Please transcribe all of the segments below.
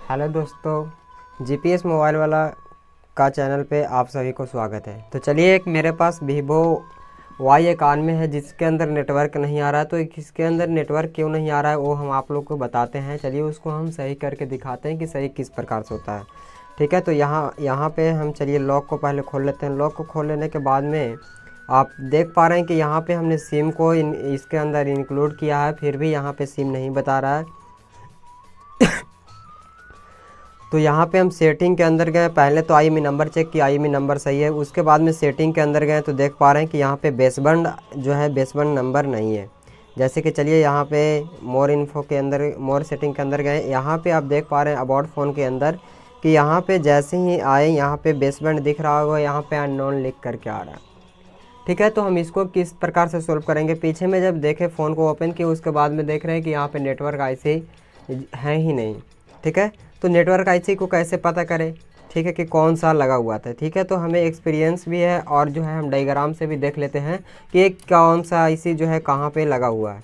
Hello दोस्तों, GPS mobile वाला का चैनल पे आप सभी को स्वागत है। तो चलिए, एक मेरे पास वीवो Y91 है जिसके अंदर नेटवर्क नहीं आ रहा है। तो इसके अंदर नेटवर्क क्यों नहीं आ रहा है वो हम आप लोग को बताते हैं। चलिए उसको हम सही करके दिखाते हैं कि सही किस प्रकार से होता है। ठीक है, तो यहाँ पे हम चलिए लॉक को पहले खोल लेते हैं। लॉक को खोल लेने के बाद में आप देख पा रहे हैं कि यहाँ पे हमने सिम को इसके अंदर इंक्लूड किया है, फिर भी यहाँ पे सिम नहीं बता रहा है। तो यहाँ पे हम सेटिंग के अंदर गए, पहले तो IMEI नंबर चेक किया, IMEI नंबर सही है। उसके बाद में सेटिंग के अंदर गए तो देख पा रहे हैं कि यहाँ पे बेसबैंड जो है बेसबैंड नंबर नहीं है। जैसे कि चलिए यहाँ पे मोर इन्फो के अंदर, मोर सेटिंग के अंदर गए, यहाँ पे आप देख पा रहे हैं अबाउट फ़ोन के अंदर कि यहाँ पे जैसे ही आए यहाँ पे बेसबैंड दिख रहा होगा, यहाँ पे अननोन लिख करके आ रहा है। ठीक है, तो हम इसको किस प्रकार से सोल्व करेंगे। पीछे में जब देखे फ़ोन को ओपन किया उसके बाद में देख रहे हैं कि यहाँ पे नेटवर्क IC है ही नहीं। ठीक है, तो नेटवर्क IC को कैसे पता करें, ठीक है, कि कौन सा लगा हुआ था। ठीक है, तो हमें एक्सपीरियंस भी है और जो है हम डायग्राम से भी देख लेते हैं कि एक कौन सा IC जो है कहाँ पे लगा हुआ है।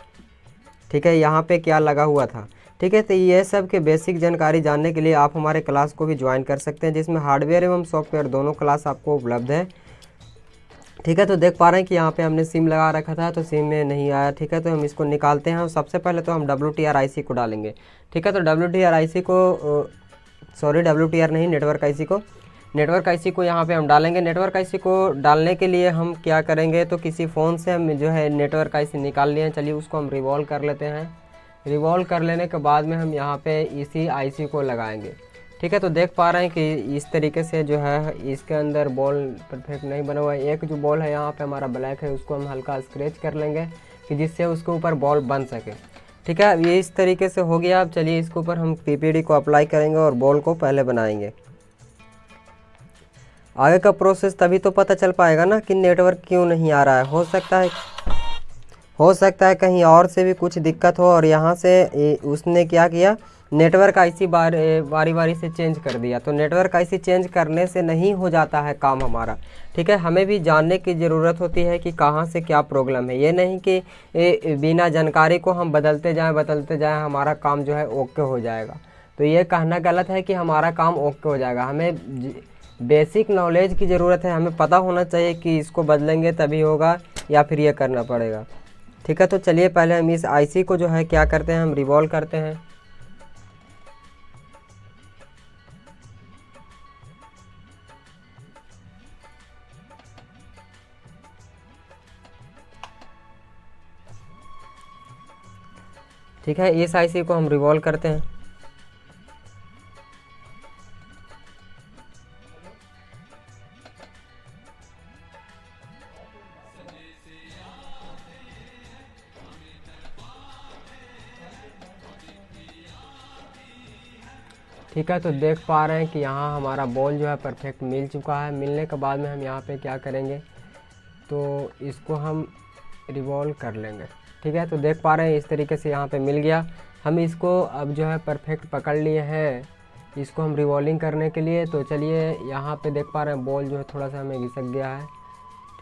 ठीक है, यहाँ पे क्या लगा हुआ था। ठीक है, तो ये सब के बेसिक जानकारी जानने के लिए आप हमारे क्लास को भी ज्वाइन कर सकते हैं, जिसमें हार्डवेयर एवं सॉफ्टवेयर दोनों क्लास आपको उपलब्ध है। ठीक है, तो देख पा रहे हैं कि यहाँ पे हमने सिम लगा रखा था तो सिम में नहीं आया। ठीक है, तो हम इसको निकालते हैं और सबसे पहले तो हम WTR IC को डालेंगे। ठीक है, तो WTR IC को सॉरी WTR नहीं, नेटवर्क IC को यहाँ पे हम डालेंगे। नेटवर्क IC को डालने के लिए हम क्या करेंगे, तो किसी फ़ोन से हम जो है नेटवर्क IC निकाल लिए हैं। चलिए उसको हम रिवॉल्व कर लेते हैं। रिवॉल्व कर लेने के बाद में हम यहाँ पे इसी IC को लगाएंगे। ठीक है, तो देख पा रहे हैं कि इस तरीके से जो है इसके अंदर बॉल परफेक्ट नहीं बना हुआ है। एक जो बॉल है यहाँ पे हमारा ब्लैक है, उसको हम हल्का स्क्रैच कर लेंगे कि जिससे उसके ऊपर बॉल बन सके। ठीक है, अब ये इस तरीके से हो गया। अब चलिए इसके ऊपर हम PPD को अप्लाई करेंगे और बॉल को पहले बनाएंगे। आगे का प्रोसेस तभी तो पता चल पाएगा ना कि नेटवर्क क्यों नहीं आ रहा है। हो सकता है कहीं और से भी कुछ दिक्कत हो और यहाँ से उसने क्या किया, नेटवर्क IC बारी बारी से चेंज कर दिया। तो नेटवर्क IC चेंज करने से नहीं हो जाता है काम हमारा। ठीक है, हमें भी जानने की ज़रूरत होती है कि कहाँ से क्या प्रॉब्लम है। ये नहीं कि बिना जानकारी को हम बदलते जाएं हमारा काम जो है ओके हो जाएगा। तो ये कहना गलत है कि हमारा काम ओके हो जाएगा। हमें बेसिक नॉलेज की ज़रूरत है, हमें पता होना चाहिए कि इसको बदलेंगे तभी होगा या फिर ये करना पड़ेगा। ठीक है, तो चलिए पहले हम इस IC को जो है क्या करते हैं, हम रिवॉल्व करते हैं। ठीक है, इस IC को हम रिवॉल्व करते हैं। ठीक है, तो देख पा रहे हैं कि यहाँ हमारा बॉल जो है परफेक्ट मिल चुका है। मिलने के बाद में हम यहाँ पे क्या करेंगे, तो इसको हम रिवॉल्व कर लेंगे। ठीक है, तो देख पा रहे हैं इस तरीके से यहाँ पे मिल गया। हम इसको अब जो है परफेक्ट पकड़ लिए हैं इसको हम रिवॉल्विंग करने के लिए। तो चलिए यहाँ पे देख पा रहे हैं बॉल जो है थोड़ा सा हमें घिसक गया है।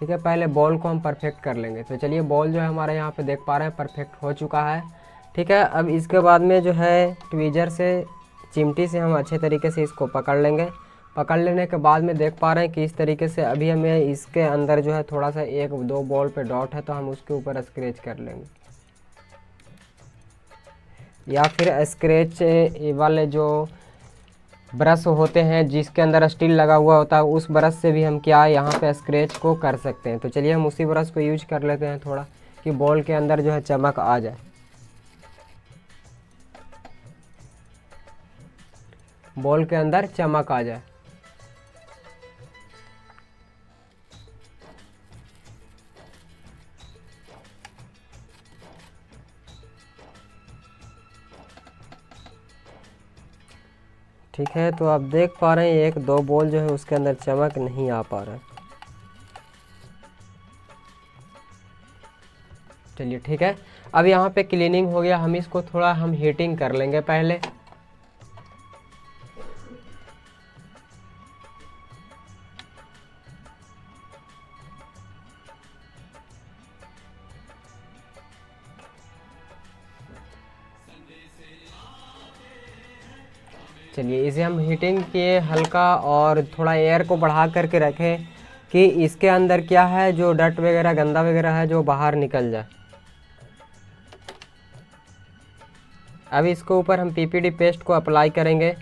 ठीक है, पहले बॉल को हम परफेक्ट कर लेंगे। तो चलिए बॉल जो है हमारे यहाँ पे देख पा रहे हैं परफेक्ट हो चुका है। ठीक है, अब इसके बाद में जो है ट्वीजर से, चिमटी से हम अच्छे तरीके से इसको पकड़ लेंगे। पकड़ लेने के बाद में देख पा रहे हैं कि इस तरीके से अभी हमें इसके अंदर जो है थोड़ा सा एक दो बॉल पे डॉट है तो हम उसके ऊपर स्क्रैच कर लेंगे, या फिर स्क्रैच वाले जो ब्रश होते हैं जिसके अंदर स्टील लगा हुआ होता है उस ब्रश से भी हम क्या यहाँ पे स्क्रैच को कर सकते हैं। तो चलिए हम उसी ब्रश को यूज कर लेते हैं थोड़ा, कि बॉल के अंदर जो है चमक आ जाए, बॉल के अंदर चमक आ जाए। ठीक है, तो आप देख पा रहे हैं एक दो बॉल जो है उसके अंदर चमक नहीं आ पा रहा है। चलिए ठीक है, अब यहाँ पे क्लीनिंग हो गया। हम इसको थोड़ा हम हीटिंग कर लेंगे पहले। चलिए इसे हम हीटिंग किए हल्का, और थोड़ा एयर को बढ़ा करके रखें कि इसके अंदर क्या है, जो डस्ट वगैरह गंदा वगैरह है जो बाहर निकल जाए। अब इसके ऊपर हम पीपीडी पेस्ट को अप्लाई करेंगे।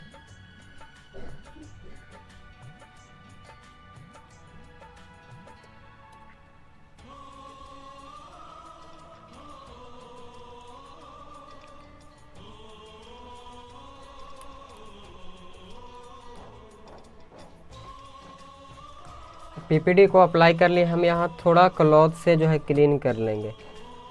पीपीडी को अप्लाई कर लिए, हम यहाँ थोड़ा क्लॉथ से जो है क्लीन कर लेंगे।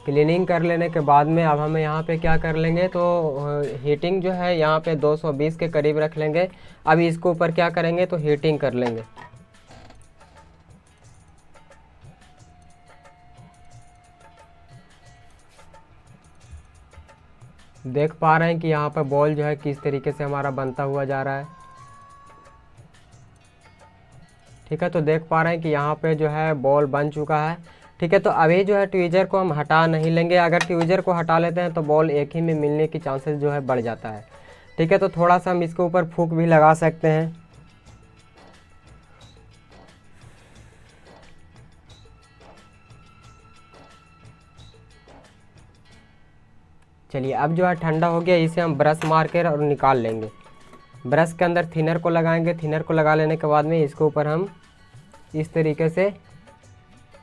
क्लीनिंग कर लेने के बाद में अब हम यहाँ पे क्या कर लेंगे, तो हीटिंग जो है यहाँ पे 220 के करीब रख लेंगे। अब इसके ऊपर क्या करेंगे, तो हीटिंग कर लेंगे। देख पा रहे हैं कि यहाँ पर बॉल जो है किस तरीके से हमारा बनता हुआ जा रहा है। ठीक है, तो देख पा रहे हैं कि यहाँ पे जो है बॉल बन चुका है। ठीक है, तो अभी जो है ट्वीजर को हम हटा नहीं लेंगे। अगर ट्वीजर को हटा लेते हैं तो बॉल एक ही में मिलने की चांसेस जो है बढ़ जाता है। ठीक है, तो थोड़ा सा हम इसके ऊपर फूंक भी लगा सकते हैं। चलिए अब जो है ठंडा हो गया, इसे हम ब्रश मार कर और निकाल लेंगे। ब्रश के अंदर थिनर को लगाएंगे। थिनर को लगा लेने के बाद में इसके ऊपर हम इस तरीके से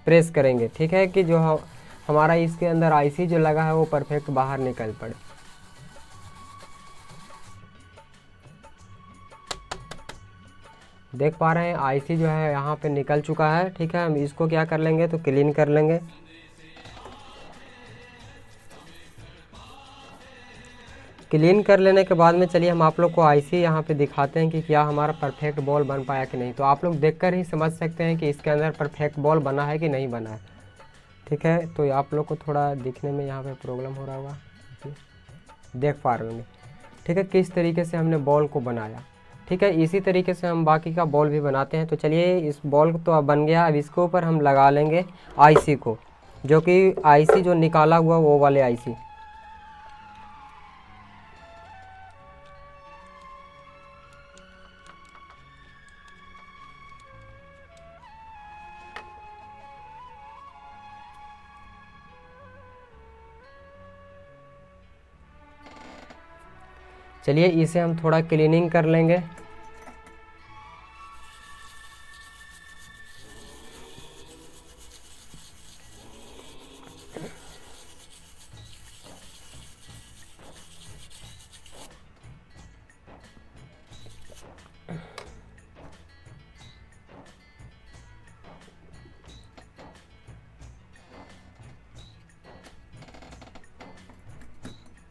प्रेस करेंगे। ठीक है, कि जो हमारा इसके अंदर आईसी जो लगा है वो परफेक्ट बाहर निकल पड़े। देख पा रहे हैं आईसी जो है यहाँ पे निकल चुका है। ठीक है, हम इसको क्या कर लेंगे, तो क्लीन कर लेंगे। क्लीन कर लेने के बाद में चलिए हम आप लोग को आईसी यहाँ पे दिखाते हैं कि क्या हमारा परफेक्ट बॉल बन पाया कि नहीं। तो आप लोग देखकर ही समझ सकते हैं कि इसके अंदर परफेक्ट बॉल बना है कि नहीं बना है। ठीक है, तो आप लोग को थोड़ा दिखने में यहाँ पे प्रॉब्लम हो रहा होगा, देख पा रहे होंगे। ठीक है, किस तरीके से हमने बॉल को बनाया। ठीक है, इसी तरीके से हम बाकी का बॉल भी बनाते हैं। तो चलिए इस बॉल तो अब बन गया। अब इसके ऊपर हम लगा लेंगे आईसी को, जो कि आईसी जो निकाला हुआ वो वाले आईसी। चलिए इसे हम थोड़ा क्लीनिंग कर लेंगे।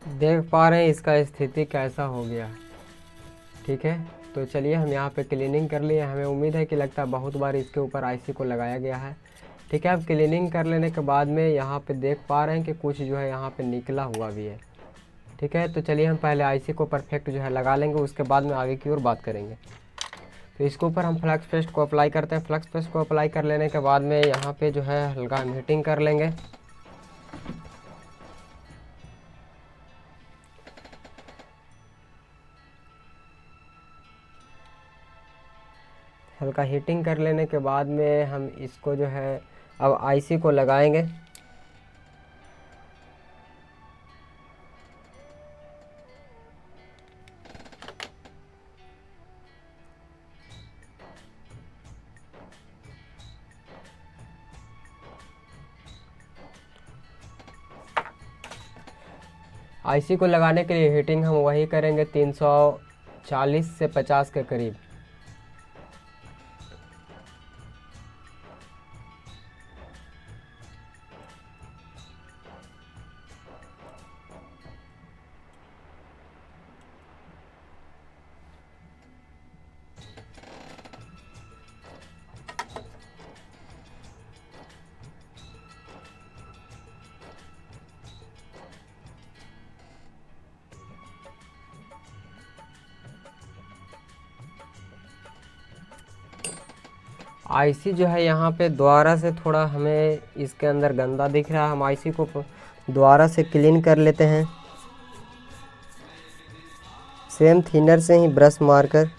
देख पा रहे हैं इसका स्थिति कैसा हो गया। ठीक है, तो चलिए हम यहाँ पे क्लीनिंग कर लिए। हमें उम्मीद है कि लगता है बहुत बार इसके ऊपर आईसी को लगाया गया है। ठीक है, अब क्लीनिंग कर लेने के बाद में यहाँ पे देख पा रहे हैं कि कुछ जो है यहाँ पे निकला हुआ भी है। ठीक है, तो चलिए हम पहले आईसी को परफेक्ट जो है लगा लेंगे, उसके बाद में आगे की ओर बात करेंगे। तो इसके ऊपर हम फ्लक्स पेस्ट को अप्लाई करते हैं। फ्लक्स पेस्ट को अप्लाई कर लेने के बाद में यहाँ पे जो है हल्का हम हीटिंग कर लेंगे। हल्का हीटिंग कर लेने के बाद में हम इसको जो है अब आईसी को लगाएंगे। आईसी को लगाने के लिए हीटिंग हम वही करेंगे 340 से 50 के करीब। आईसी जो है यहाँ पे दोबारा से थोड़ा हमें इसके अंदर गंदा दिख रहा है। हम आईसी को दोबारा से क्लीन कर लेते हैं। सेम थिनर से ही ब्रश मारकर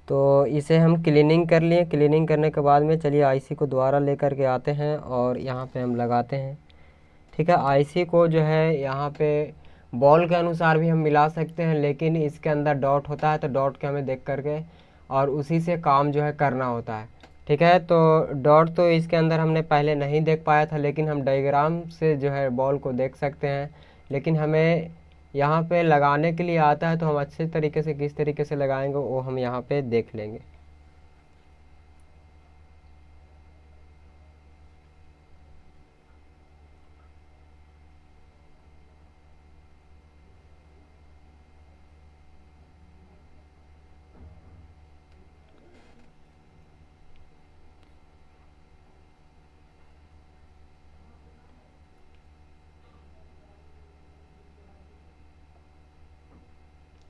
तो इसे हम क्लीनिंग कर लिए। क्लीनिंग करने के बाद में चलिए आईसी को दोबारा लेकर के आते हैं और यहाँ पे हम लगाते हैं। ठीक है, आईसी को जो है यहाँ पे बॉल के अनुसार भी हम मिला सकते हैं, लेकिन इसके अंदर डॉट होता है तो डॉट के हमें देख करके और उसी से काम जो है करना होता है। ठीक है, तो डॉट तो इसके अंदर हमने पहले नहीं देख पाया था, लेकिन हम डायग्राम से जो है बॉल को देख सकते हैं। लेकिन हमें यहाँ पे लगाने के लिए आता है तो हम अच्छे तरीके से किस तरीके से लगाएंगे वो हम यहाँ पे देख लेंगे।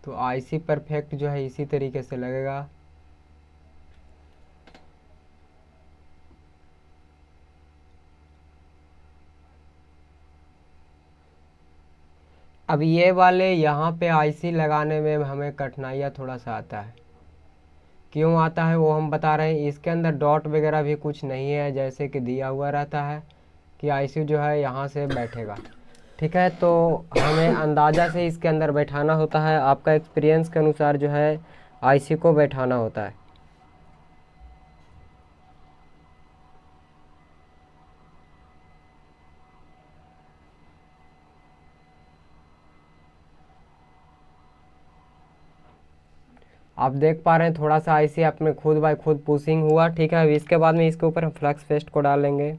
तो आईसी परफेक्ट जो है इसी तरीके से लगेगा। अब ये वाले यहाँ पे आईसी लगाने में हमें कठिनाइयाँ थोड़ा सा आता है। क्यों आता है वो हम बता रहे हैं। इसके अंदर डॉट वगैरह भी कुछ नहीं है, जैसे कि दिया हुआ रहता है कि आईसी जो है यहाँ से बैठेगा। ठीक है, तो हमें अंदाज़ा से इसके अंदर बैठाना होता है। आपका एक्सपीरियंस के अनुसार जो है आईसी को बैठाना होता है। आप देख पा रहे हैं थोड़ा सा आईसी आप में खुद बाय खुद पुशिंग हुआ। ठीक है, अब इसके बाद में इसके ऊपर हम फ्लक्स पेस्ट को डालेंगे।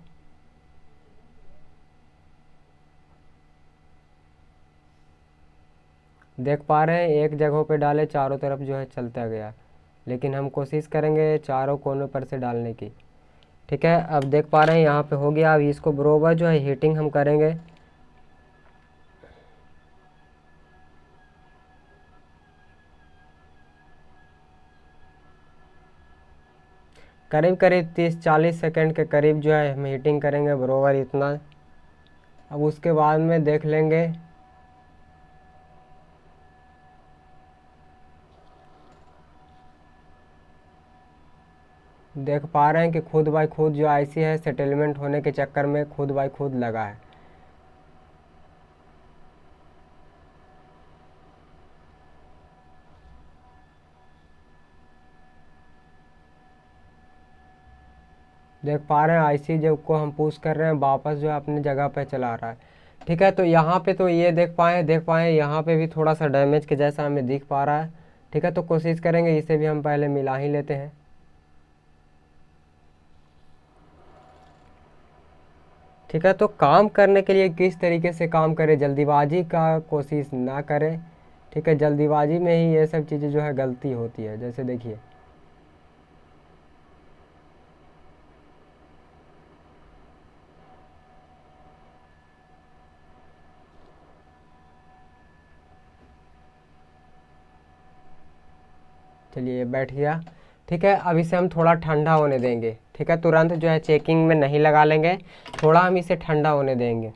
देख पा रहे हैं एक जगह पे डाले चारों तरफ जो है चलता गया, लेकिन हम कोशिश करेंगे चारों कोनों पर से डालने की। ठीक है, अब देख पा रहे हैं यहाँ पे हो गया। अब इसको बरोबर जो है हीटिंग हम करेंगे। करीब करीब 30-40 सेकंड के करीब जो है हम हीटिंग करेंगे बरोबर इतना। अब उसके बाद में देख लेंगे। देख पा रहे हैं कि खुद बाय खुद जो आईसी है सेटलमेंट होने के चक्कर में खुद बाय खुद लगा है। देख पा रहे हैं आईसी जब को हम पुश कर रहे हैं वापस जो है अपनी जगह पे चला रहा है। ठीक है, तो यहाँ पे तो ये देख पाए यहाँ पे भी थोड़ा सा डैमेज के जैसा हमें दिख पा रहा है। ठीक है, तो कोशिश करेंगे इसे भी हम पहले मिला ही लेते हैं। ठीक है, तो काम करने के लिए किस तरीके से काम करें, जल्दीबाजी का कोशिश ना करें। ठीक है, जल्दीबाजी में ही ये सब चीज़ें जो है गलती होती है। जैसे देखिए चलिए बैठ गया। ठीक है, अब इसे हम थोड़ा ठंडा होने देंगे। ठीक है, तुरंत जो है चेकिंग में नहीं लगा लेंगे, थोड़ा हम इसे ठंडा होने देंगे।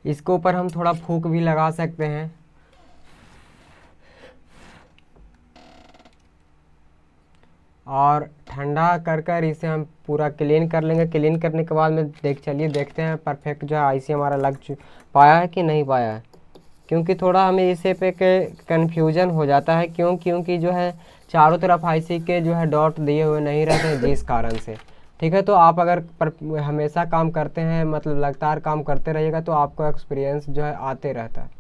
इसके ऊपर हम थोड़ा फूंक भी लगा सकते हैं। और ठंडा कर कर इसे हम पूरा क्लीन कर लेंगे। क्लीन करने के बाद में चलिए देखते हैं परफेक्ट जो है आईसी हमारा पाया है कि नहीं पाया है। क्योंकि थोड़ा हमें इसे पे के कन्फ्यूजन हो जाता है, क्योंकि जो है चारों तरफ आईसी के जो है डॉट दिए हुए नहीं रहते हैं जिस कारण से। ठीक है, तो आप अगर हमेशा काम करते हैं, मतलब लगातार काम करते रहिएगा, तो आपको एक्सपीरियंस जो है आते रहता है।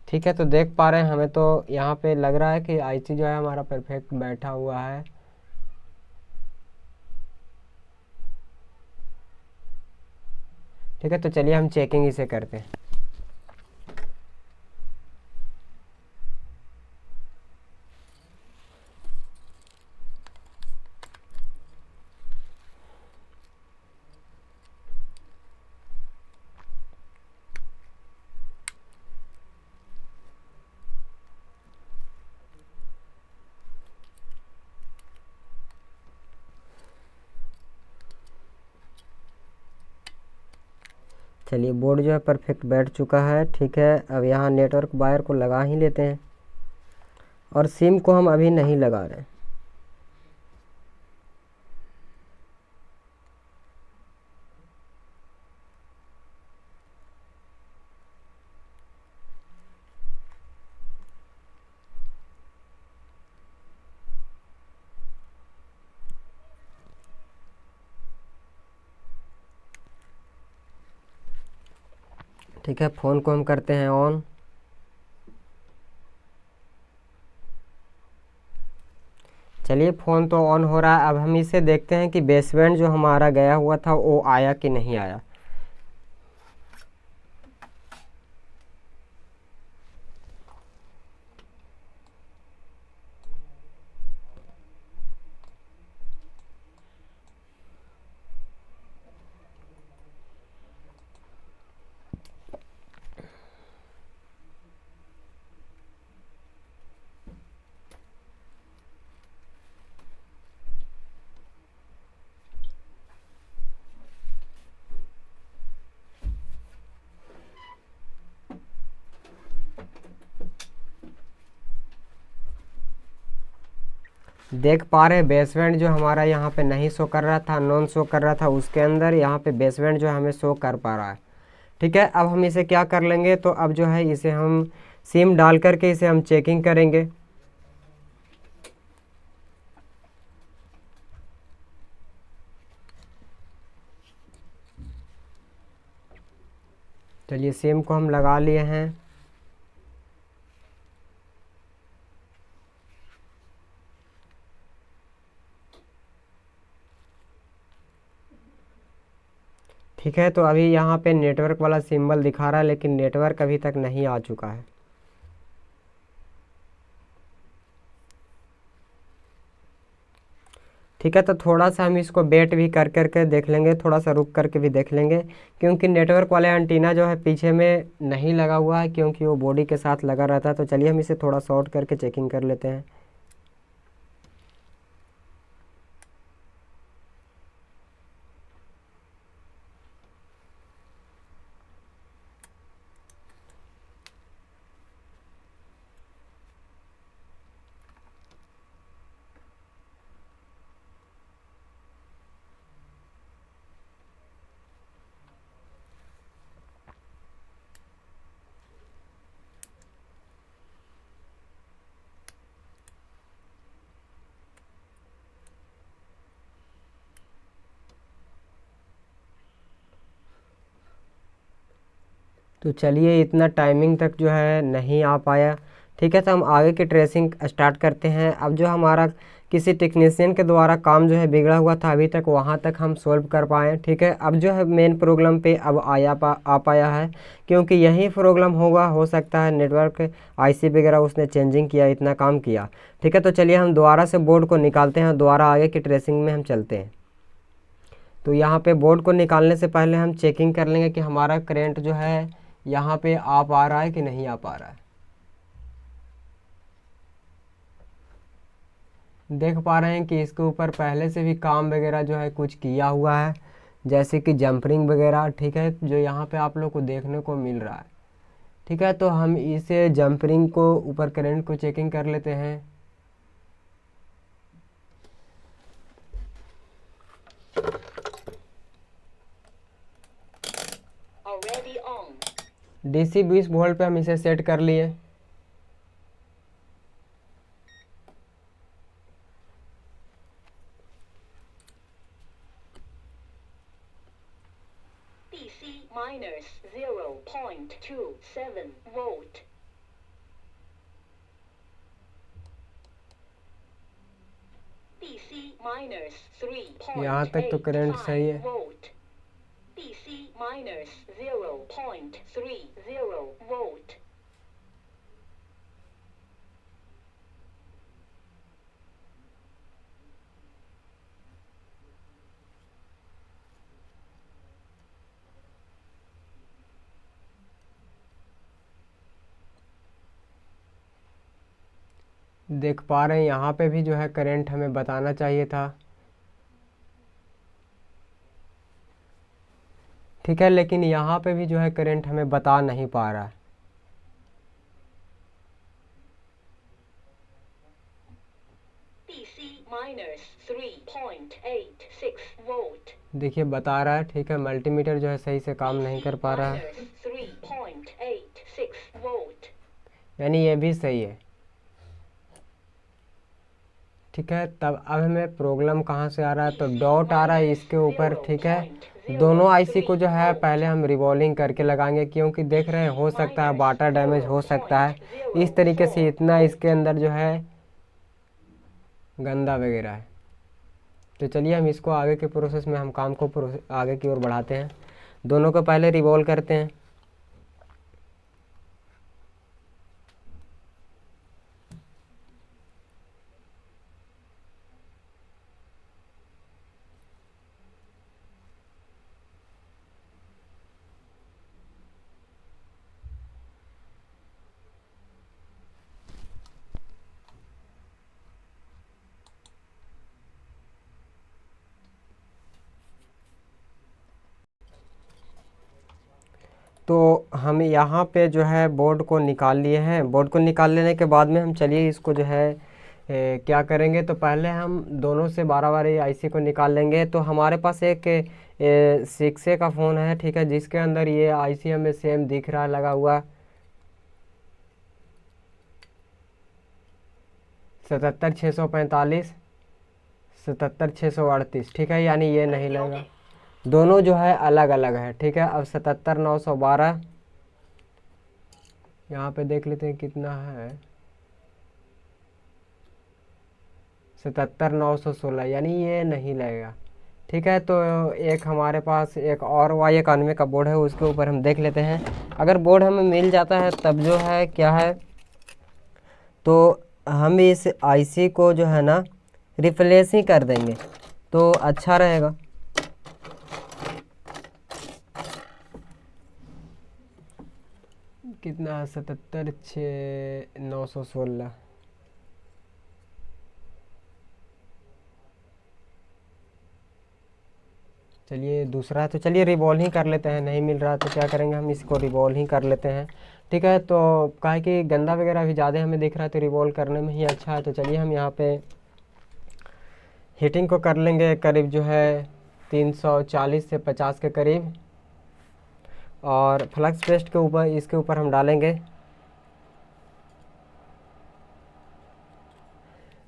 ठीक है, तो देख पा रहे हैं, हमें तो यहाँ पे लग रहा है कि आईसी जो है हमारा परफेक्ट बैठा हुआ है। ठीक है, तो चलिए हम चेकिंग इसे करते हैं। चलिए, बोर्ड जो है परफेक्ट बैठ चुका है। ठीक है, अब यहाँ नेटवर्क वायर को लगा ही लेते हैं, और सिम को हम अभी नहीं लगा रहे हैं। ठीक है, फ़ोन को हम करते हैं ऑन। चलिए, फ़ोन तो ऑन हो रहा है। अब हम इसे देखते हैं कि बेसबैंड जो हमारा गया हुआ था वो आया कि नहीं आया। देख पा रहे हैं बेसबैंड जो हमारा यहाँ पे नहीं शो कर रहा था, नॉन शो कर रहा था, उसके अंदर यहाँ पे बेसबैंड जो हमें शो कर पा रहा है। ठीक है, अब हम इसे क्या कर लेंगे, तो अब जो है इसे हम सिम डाल करके इसे हम चेकिंग करेंगे। चलिए, सिम को हम लगा लिए हैं। ठीक है, तो अभी यहाँ पे नेटवर्क वाला सिंबल दिखा रहा है, लेकिन नेटवर्क अभी तक नहीं आ चुका है। ठीक है, तो थोड़ा सा हम इसको वेट भी कर करके देख लेंगे, थोड़ा सा रुक करके भी देख लेंगे, क्योंकि नेटवर्क वाले एंटीना जो है पीछे में नहीं लगा हुआ है, क्योंकि वो बॉडी के साथ लगा रहता है। तो चलिए हम इसे थोड़ा शॉर्ट करके चेकिंग कर लेते हैं। तो चलिए, इतना टाइमिंग तक जो है नहीं आ पाया। ठीक है, तो हम आगे की ट्रेसिंग स्टार्ट करते हैं। अब जो हमारा किसी टेक्नीशियन के द्वारा काम जो है बिगड़ा हुआ था अभी तक, वहाँ तक हम सोल्व कर पाएँ। ठीक है, अब जो है मेन प्रॉब्लम पे अब आ पाया है, क्योंकि यही प्रॉब्लम होगा, हो सकता है नेटवर्क आईसी वगैरह उसने चेंजिंग किया, इतना काम किया। ठीक है, तो चलिए हम दोबारा से बोर्ड को निकालते हैं, दोबारा आगे की ट्रेसिंग में हम चलते हैं। तो यहाँ पे बोर्ड को निकालने से पहले हम चेकिंग कर लेंगे कि हमारा करंट जो है यहाँ पे आ पा रहा है कि नहीं आ पा रहा है। देख पा रहे हैं कि इसके ऊपर पहले से भी काम वगैरह जो है कुछ किया हुआ है, जैसे कि जंपरिंग वगैरह। ठीक है, जो यहाँ पे आप लोग को देखने को मिल रहा है। ठीक है, तो हम इसे जंपरिंग को ऊपर करंट को चेकिंग कर लेते हैं। DC 20 वोल्ट पे हम इसे सेट कर लिए। DC minus 0.27 volt. DC minus 3.85 यहाँ तक तो करंट सही है। volt. DC minus 0.30 volt. देख पा रहे हैं यहाँ पे भी जो है करंट हमें बताना चाहिए था, ठीक है, लेकिन यहाँ पे भी जो है करंट हमें बता नहीं पा रहा है। DC minus 3.86 volt. देखिए बता रहा है, ठीक है, मल्टीमीटर जो है सही से काम नहीं कर पा रहा है, 3.86 volt. यानी ये भी सही है, ठीक है। तब अब हमें प्रॉब्लम कहाँ से आ रहा है, तो डॉट आ रहा है इसके ऊपर, ठीक है। दोनों आईसी को जो है पहले हम रिवॉल्विंग करके लगाएंगे, क्योंकि देख रहे हैं हो सकता है वाटर डैमेज हो सकता है, इस तरीके से इतना इसके अंदर जो है गंदा वगैरह है। तो चलिए हम इसको आगे के प्रोसेस में हम काम को आगे की ओर बढ़ाते हैं। दोनों को पहले रिवॉल्व करते हैं। तो हम यहाँ पे जो है बोर्ड को निकाल लिए हैं। बोर्ड को निकाल लेने के बाद में हम चलिए इसको जो है क्या करेंगे, तो पहले हम दोनों से 12 बार आईसी को निकाल लेंगे। तो हमारे पास एक 6A का फ़ोन है, ठीक है, जिसके अंदर ये आईसी हमें सेम दिख रहा है लगा हुआ 77 645 77 638, ठीक है, यानी ये नहीं लगेगा। दोनों जो है अलग अलग है, ठीक है। अब 77 912 यहाँ पे देख लेते हैं कितना है, 77 916, यानी ये नहीं लगेगा, ठीक है। तो एक हमारे पास एक और Y91 का बोर्ड है, उसके ऊपर हम देख लेते हैं। अगर बोर्ड हमें मिल जाता है तब जो है क्या है, तो हम इस आईसी को जो है ना रिप्लेस ही कर देंगे तो अच्छा रहेगा। कितना है, 77 6 916, चलिए दूसरा है, तो चलिए रिवॉल्व ही कर लेते हैं। नहीं मिल रहा तो क्या करेंगे, हम इसको रिवॉल्व ही कर लेते हैं, ठीक है। तो काहे कि गंदा वगैरह भी ज़्यादा हमें दिख रहा है तो रिवॉल्व करने में ही अच्छा है। तो चलिए हम यहाँ पे हीटिंग को कर लेंगे करीब जो है 340 से 50 के करीब, और फ्लक्स पेस्ट के ऊपर इसके ऊपर हम डालेंगे।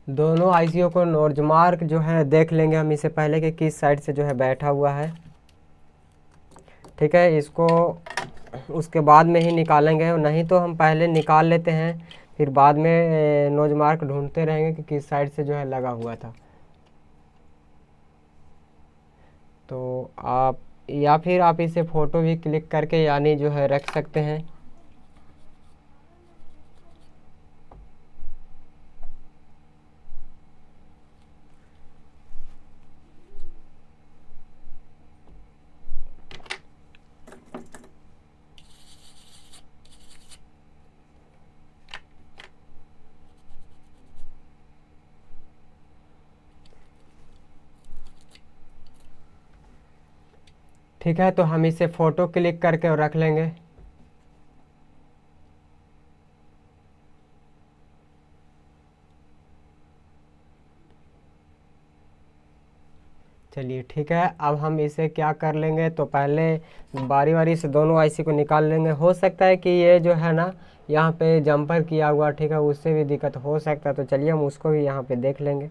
दोनों आईसीओ को नॉर्ज मार्क जो है देख लेंगे हम इससे पहले कि किस साइड से जो है बैठा हुआ है, ठीक है। इसको उसके बाद में ही निकालेंगे, नहीं तो हम पहले निकाल लेते हैं, फिर बाद में नोज मार्क ढूंढते रहेंगे कि किस साइड से जो है लगा हुआ था। तो आप या फिर आप इसे फ़ोटो भी क्लिक करके यानी जो है रख सकते हैं। ठीक है, तो हम इसे फ़ोटो क्लिक करके रख लेंगे। चलिए ठीक है, अब हम इसे क्या कर लेंगे, तो पहले बारी बारी से दोनों आईसी को निकाल लेंगे। हो सकता है कि ये जो है ना यहाँ पे जंपर किया हुआ, ठीक है, उससे भी दिक्कत हो सकता है, तो चलिए हम उसको भी यहाँ पे देख लेंगे।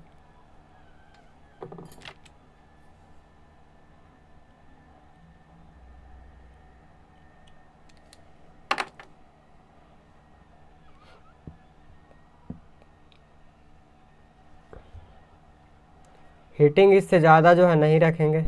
हीटिंग इससे ज़्यादा जो है नहीं रखेंगे।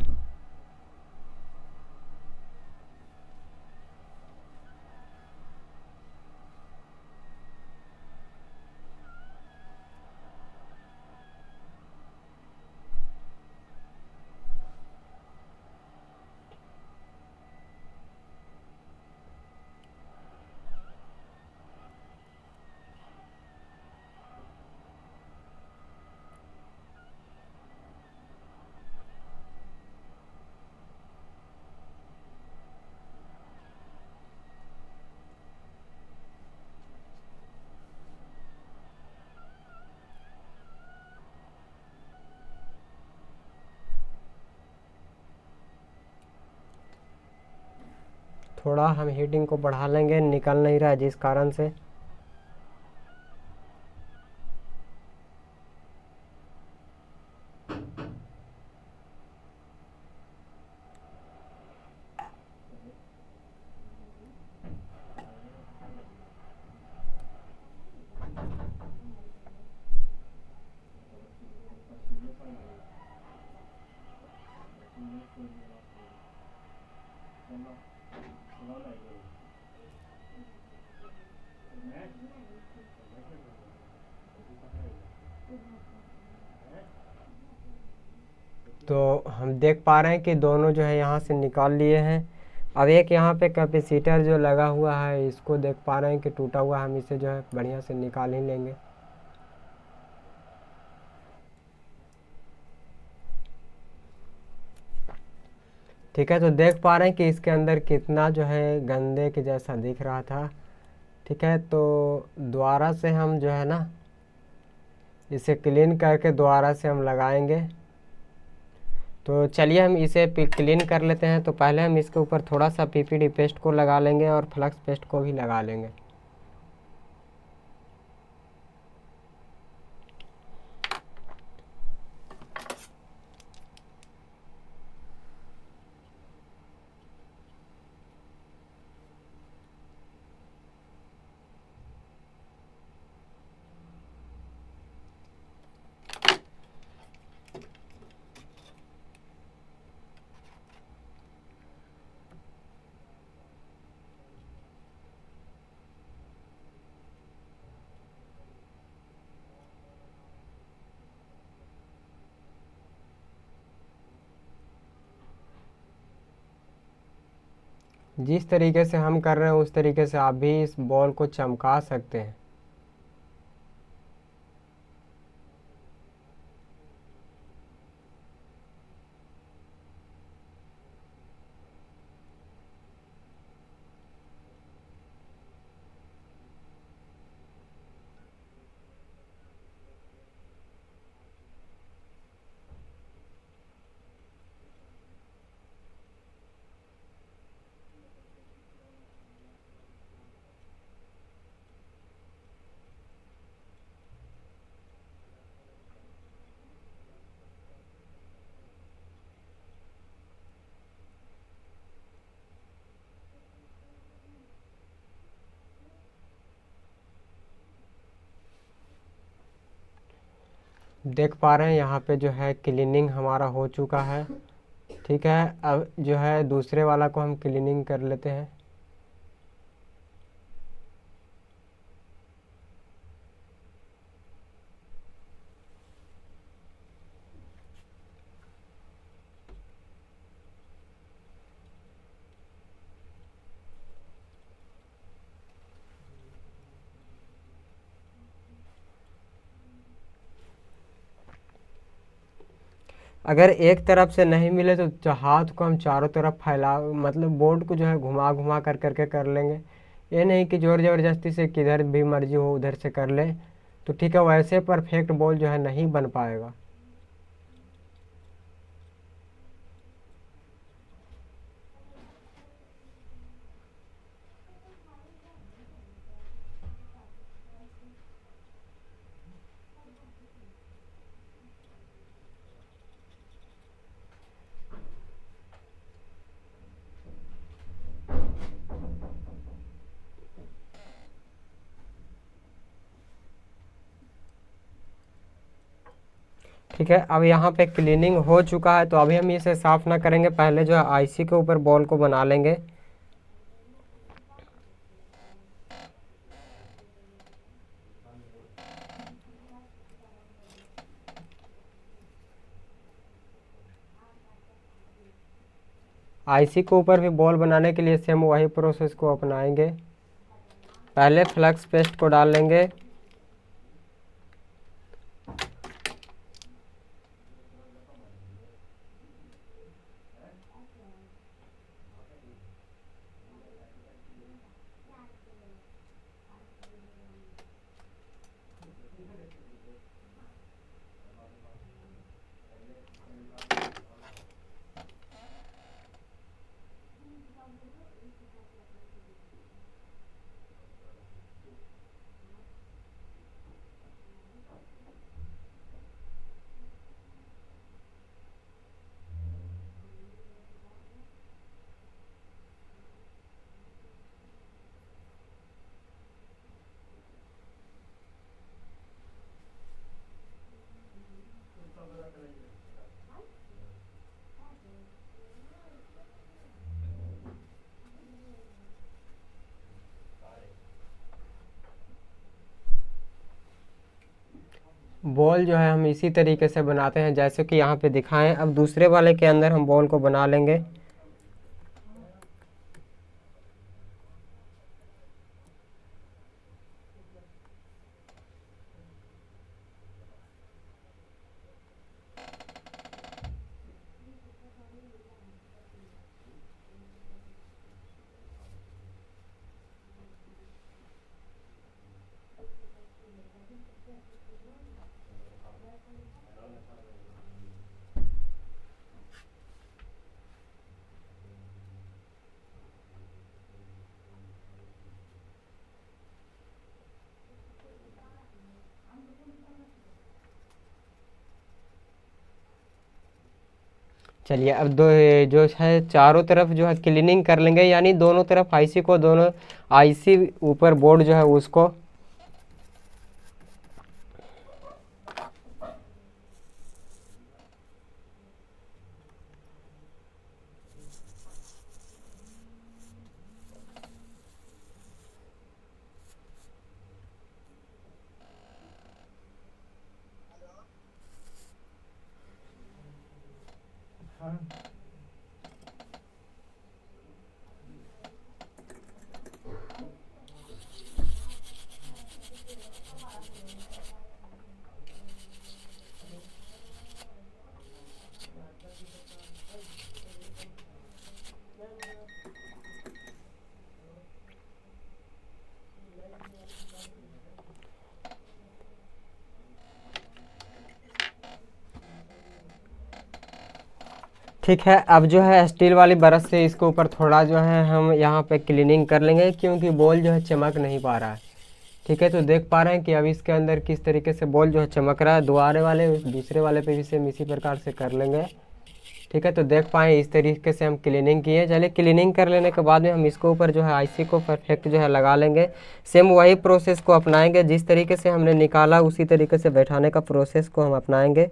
थोड़ा हम हीटिंग को बढ़ा लेंगे, निकल नहीं रहा है जिस कारण से। तो हम देख पा रहे हैं कि दोनों जो है यहाँ से निकाल लिए हैं। अब एक यहाँ पे कैपेसिटर जो लगा हुआ है, इसको देख पा रहे हैं कि टूटा हुआ, हम इसे जो है बढ़िया से निकाल ही लेंगे। ठीक है, तो देख पा रहे हैं कि इसके अंदर कितना जो है गंदे के जैसा दिख रहा था। ठीक है, तो दोबारा से हम जो है ना इसे क्लीन करके दोबारा से हम लगाएंगे। तो चलिए हम इसे क्लीन कर लेते हैं। तो पहले हम इसके ऊपर थोड़ा सा पीपीडी पेस्ट को लगा लेंगे और फ्लक्स पेस्ट को भी लगा लेंगे। जिस तरीके से हम कर रहे हैं उस तरीके से आप भी इस बॉल को चमका सकते हैं। देख पा रहे हैं यहाँ पे जो है क्लीनिंग हमारा हो चुका है। ठीक है, अब जो है दूसरे वाला को हम क्लीनिंग कर लेते हैं। अगर एक तरफ से नहीं मिले तो हाथ को हम चारों तरफ फैला, मतलब बोर्ड को जो है घुमा घुमा कर करके कर लेंगे। ये नहीं कि जोर ज़बरदस्ती से किधर भी मर्जी हो उधर से कर ले, तो ठीक है, वैसे परफेक्ट बॉल जो है नहीं बन पाएगा। ठीक है, अब यहाँ पे क्लीनिंग हो चुका है, तो अभी हम इसे साफ़ ना करेंगे, पहले जो है आईसी के ऊपर बॉल को बना लेंगे। आईसी के ऊपर भी बॉल बनाने के लिए सेम वही प्रोसेस को अपनाएंगे। पहले फ्लक्स पेस्ट को डाल लेंगे, बॉल जो है हम इसी तरीके से बनाते हैं जैसे कि यहाँ पे दिखाएं। अब दूसरे वाले के अंदर हम बॉल को बना लेंगे। चलिए अब दो जो है चारों तरफ जो है क्लीनिंग कर लेंगे, यानी दोनों तरफ आईसी को, दोनों आईसी ऊपर बोर्ड जो है उसको। ठीक है, अब जो है स्टील वाली ब्रश से इसके ऊपर थोड़ा जो है हम यहाँ पे क्लीनिंग कर लेंगे, क्योंकि बॉल जो है चमक नहीं पा रहा है। ठीक है, तो देख पा रहे हैं कि अब इसके अंदर किस तरीके से बॉल जो है चमक रहा है। दोबारे वाले दूसरे वाले पे भी सेम इसी प्रकार से कर लेंगे। ठीक है, तो देख पाएँ इस तरीके से हम क्लीनिंग किए। चलिए क्लीनिंग कर लेने के बाद में हम इसके ऊपर जो है आईसी को परफेक्ट जो है लगा लेंगे। सेम वही प्रोसेस को अपनाएंगे, जिस तरीके से हमने निकाला उसी तरीके से बैठाने का प्रोसेस को हम अपनाएंगे।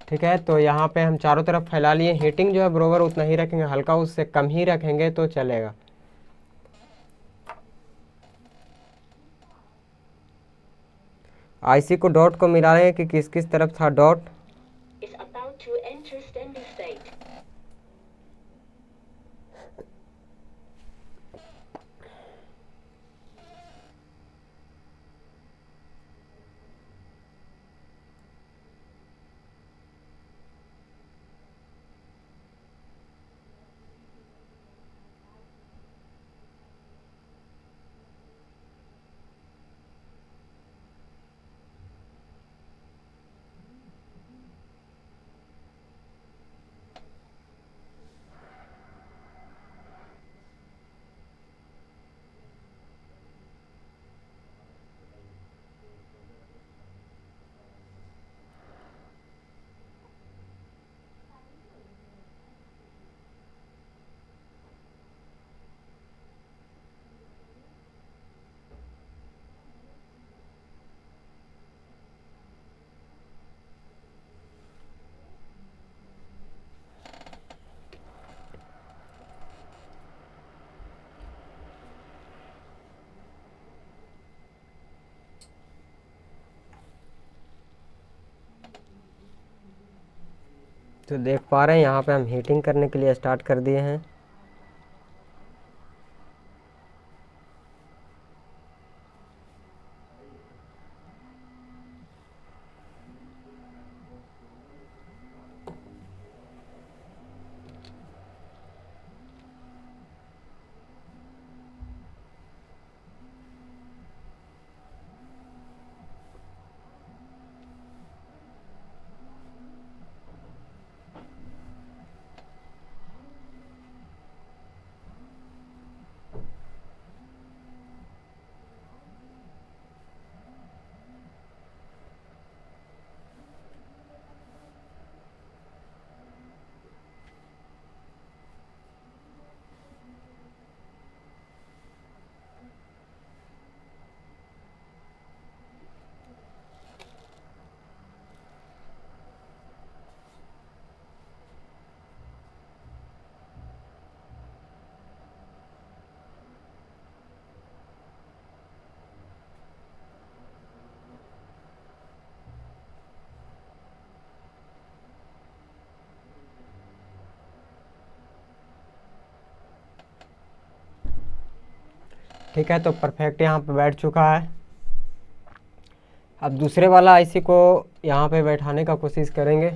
ठीक है, तो यहाँ पे हम चारों तरफ फैला लिए। हीटिंग जो है बरोबर उतना ही रखेंगे, हल्का उससे कम ही रखेंगे तो चलेगा। आईसी को डॉट को मिला रहे हैं कि किस किस तरफ था dot. is about to enter steady state. तो देख पा रहे हैं यहाँ पे हम हीटिंग करने के लिए स्टार्ट कर दिए हैं। ठीक है, तो परफेक्ट यहाँ पे बैठ चुका है। अब दूसरे वाला आईसी को यहाँ पे बैठाने का कोशिश करेंगे।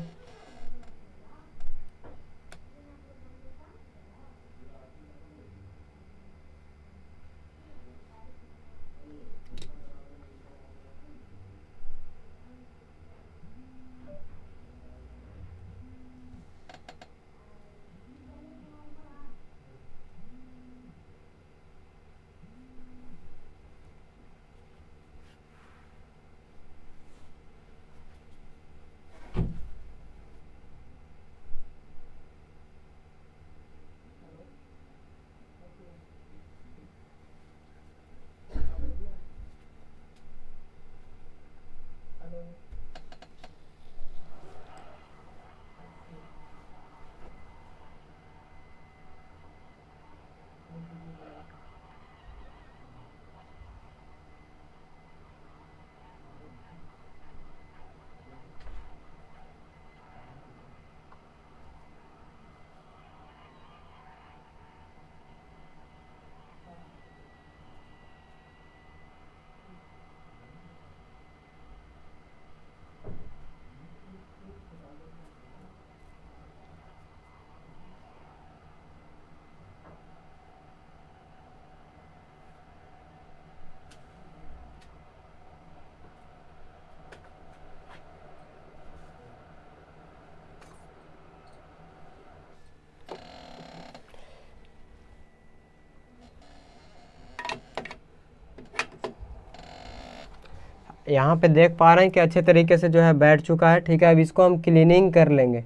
यहाँ पे देख पा रहे हैं कि अच्छे तरीके से जो है बैठ चुका है। ठीक है, अब इसको हम क्लीनिंग कर लेंगे।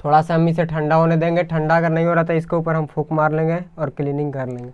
थोड़ा सा हम इसे ठंडा होने देंगे। ठंडा अगर नहीं हो रहा तो इसके ऊपर हम फूंक मार लेंगे और क्लीनिंग कर लेंगे।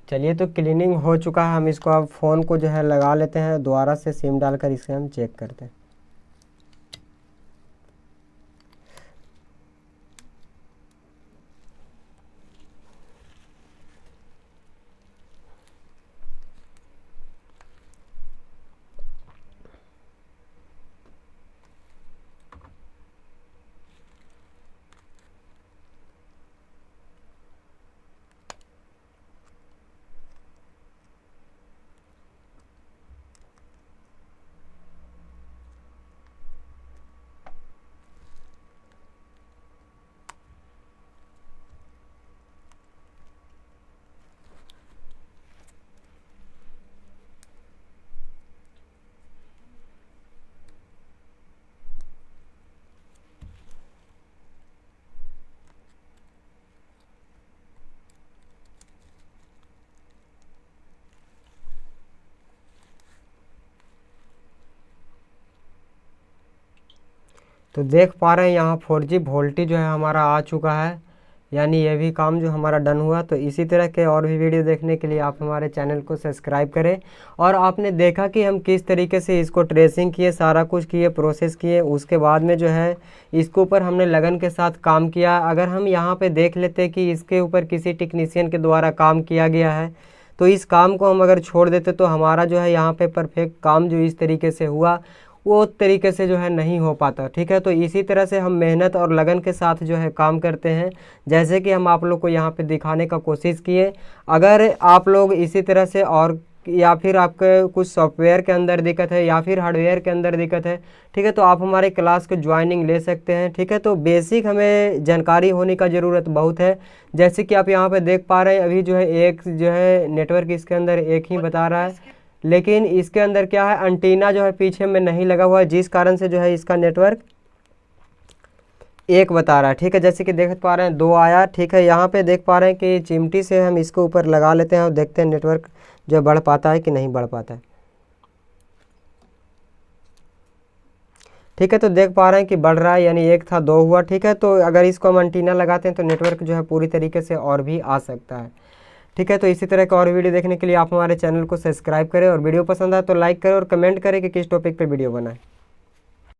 चलिए, तो क्लीनिंग हो चुका है। हम इसको अब फ़ोन को जो है लगा लेते हैं, दोबारा से सिम डालकर इसे हम चेक करते हैं। तो देख पा रहे हैं यहाँ 4G वोल्टी जो है हमारा आ चुका है, यानी ये भी काम जो हमारा डन हुआ। तो इसी तरह के और भी वीडियो देखने के लिए आप हमारे चैनल को सब्सक्राइब करें। और आपने देखा कि हम किस तरीके से इसको ट्रेसिंग किए, सारा कुछ किए, प्रोसेस किए, उसके बाद में जो है इसके ऊपर हमने लगन के साथ काम किया। अगर हम यहाँ पे देख लेते कि इसके ऊपर किसी टेक्नीशियन के द्वारा काम किया गया है, तो इस काम को हम अगर छोड़ देते तो हमारा जो है यहाँ पे परफेक्ट काम जो इस तरीके से हुआ वो तरीके से जो है नहीं हो पाता। ठीक है, तो इसी तरह से हम मेहनत और लगन के साथ जो है काम करते हैं, जैसे कि हम आप लोग को यहाँ पे दिखाने का कोशिश किए। अगर आप लोग इसी तरह से और या फिर आपके कुछ सॉफ्टवेयर के अंदर दिक्कत है या फिर हार्डवेयर के अंदर दिक्कत है, ठीक है, तो आप हमारे क्लास को ज्वाइनिंग ले सकते हैं। ठीक है, तो बेसिक हमें जानकारी होने का ज़रूरत बहुत है। जैसे कि आप यहाँ पे देख पा रहे हैं अभी जो है एक जो है नेटवर्क इसके अंदर एक ही बता रहा है, लेकिन इसके अंदर क्या है, एंटीना जो है पीछे में नहीं लगा हुआ है, जिस कारण से जो है इसका नेटवर्क एक बता रहा है। ठीक है, जैसे कि देख पा रहे हैं 2 आया। ठीक है, यहाँ पे देख पा रहे हैं कि चिमटी से हम इसको ऊपर लगा लेते हैं और देखते हैं नेटवर्क जो बढ़ पाता है कि नहीं बढ़ पाता है। ठीक है, तो देख पा रहे हैं कि बढ़ रहा है, यानी 1 था 2 हुआ। ठीक है, तो अगर इसको हम एंटीना लगाते हैं तो नेटवर्क जो है पूरी तरीके से और भी आ सकता है। ठीक है, तो इसी तरह का और वीडियो देखने के लिए आप हमारे चैनल को सब्सक्राइब करें और वीडियो पसंद आए तो लाइक करें और कमेंट करें कि किस टॉपिक पे वीडियो बनाएं।